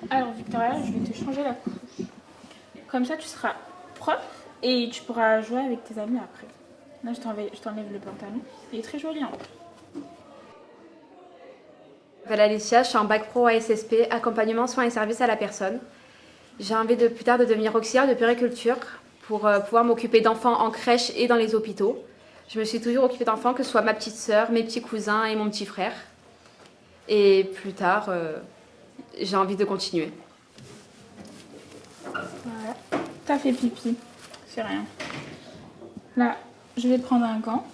Alors Victoria, je vais te changer la couche. Comme ça, tu seras propre et tu pourras jouer avec tes amis après. Là, je t'enlève le pantalon. Il est très joli en plus. Je m'appelle Alicia, je suis en bac pro à SSP, accompagnement, soins et services à la personne. J'ai envie plus tard de devenir auxiliaire de puériculture pour pouvoir m'occuper d'enfants en crèche et dans les hôpitaux. Je me suis toujours occupée d'enfants, que ce soit ma petite sœur, mes petits cousins et mon petit frère. Et plus tard, j'ai envie de continuer. Voilà. T'as fait pipi. C'est rien. Là, je vais prendre un gant.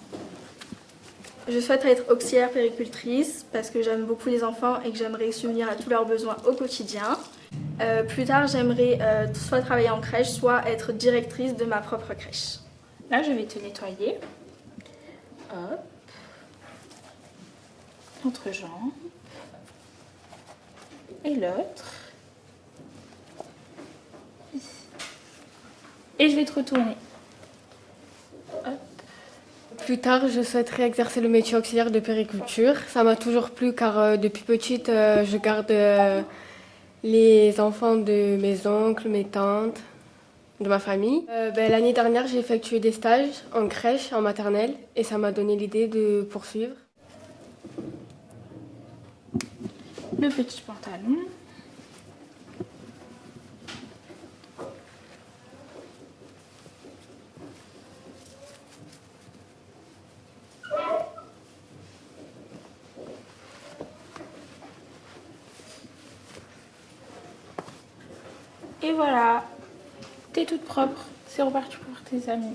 Je souhaiterais être auxiliaire péricultrice parce que j'aime beaucoup les enfants et que j'aimerais subvenir à tous leurs besoins au quotidien. Plus tard, j'aimerais soit travailler en crèche, soit être directrice de ma propre crèche. Là, je vais te nettoyer. Hop. L'autre jambe. Et l'autre. Et je vais te retourner. Hop. Plus tard, je souhaiterais exercer le métier auxiliaire de périculture. Ça m'a toujours plu car depuis petite, je garde les enfants de mes oncles, mes tantes, de ma famille. L'année dernière, j'ai effectué des stages en crèche, en maternelle, et ça m'a donné l'idée de poursuivre. Le petit pantalon. Et voilà, t'es toute propre. C'est reparti pour tes amis.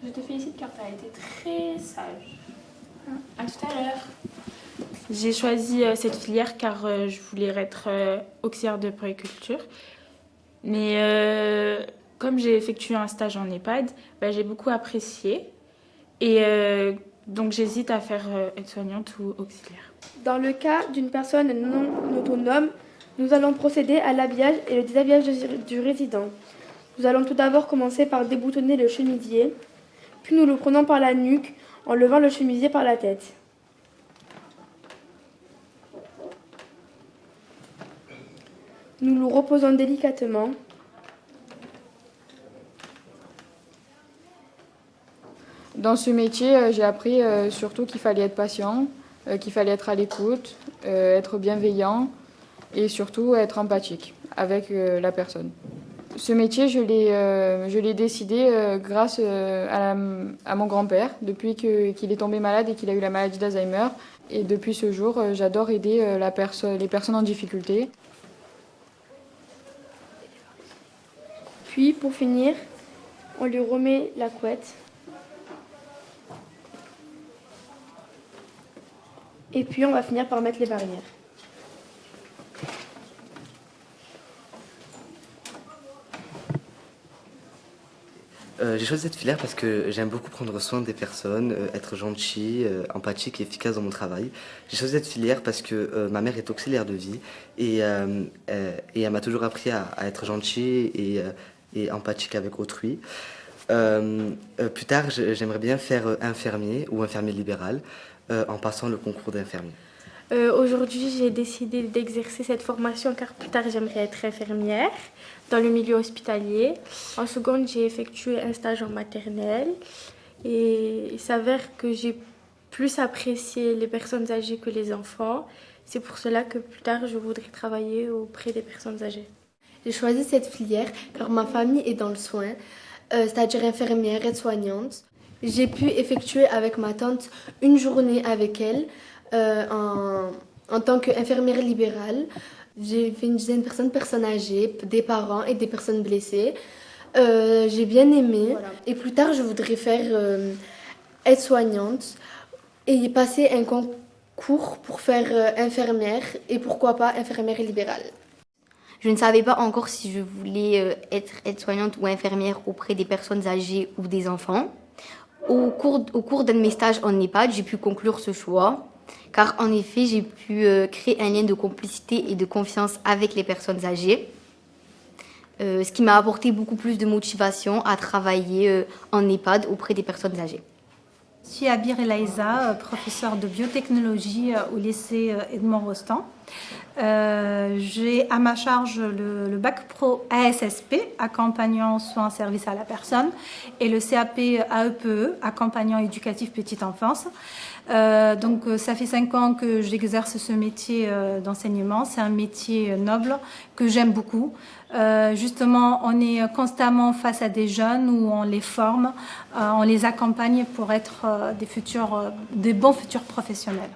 Je te félicite car tu as été très sage. À tout à l'heure. J'ai choisi cette filière car je voulais être auxiliaire de puériculture. Mais comme j'ai effectué un stage en EHPAD, j'ai beaucoup apprécié. Et donc j'hésite à faire aide-soignante ou auxiliaire. Dans le cas d'une personne non autonome, nous allons procéder à l'habillage et le déshabillage du résident. Nous allons tout d'abord commencer par déboutonner le chemisier, puis nous le prenons par la nuque en levant le chemisier par la tête. Nous le reposons délicatement. Dans ce métier, j'ai appris surtout qu'il fallait être patient, qu'il fallait être à l'écoute, être bienveillant et surtout être empathique avec la personne. Ce métier, je l'ai décidé grâce à mon grand-père, depuis qu'il est tombé malade et qu'il a eu la maladie d'Alzheimer. Et depuis ce jour, j'adore aider les personnes en difficulté. Puis, pour finir, on lui remet la couette. Et puis, on va finir par mettre les barrières. J'ai choisi cette filière parce que j'aime beaucoup prendre soin des personnes, être gentil, empathique et efficace dans mon travail. J'ai choisi cette filière parce que ma mère est auxiliaire de vie et elle m'a toujours appris à être gentil et empathique avec autrui. Plus tard, j'aimerais bien faire infirmier ou infirmier libéral en passant le concours d'infirmier. Aujourd'hui, j'ai décidé d'exercer cette formation car plus tard, j'aimerais être infirmière dans le milieu hospitalier. En seconde, j'ai effectué un stage en maternelle et il s'avère que j'ai plus apprécié les personnes âgées que les enfants. C'est pour cela que plus tard, je voudrais travailler auprès des personnes âgées. J'ai choisi cette filière car ma famille est dans le soin, c'est-à-dire infirmière, aide-soignante. J'ai pu effectuer avec ma tante une journée avec elle en tant qu'infirmière libérale. J'ai fait une dizaine de personnes âgées, des parents et des personnes blessées. J'ai bien aimé. Voilà. Et plus tard, je voudrais faire aide-soignante et passer un concours pour faire infirmière et pourquoi pas infirmière libérale. Je ne savais pas encore si je voulais être aide-soignante ou infirmière auprès des personnes âgées ou des enfants. Au cours d'un de mes stages en EHPAD, j'ai pu conclure ce choix, car en effet, j'ai pu créer un lien de complicité et de confiance avec les personnes âgées, ce qui m'a apporté beaucoup plus de motivation à travailler en EHPAD auprès des personnes âgées. Je suis Abir Elaïza, professeure de biotechnologie au lycée Edmond Rostand. J'ai à ma charge le bac pro ASSP, accompagnant soins service à la personne, et le CAP AEPE, accompagnant éducatif petite enfance. Donc ça fait 5 ans que j'exerce ce métier d'enseignement. C'est un métier noble que j'aime beaucoup. Justement, on est constamment face à des jeunes où on les forme, on les accompagne pour être des bons futurs professionnels.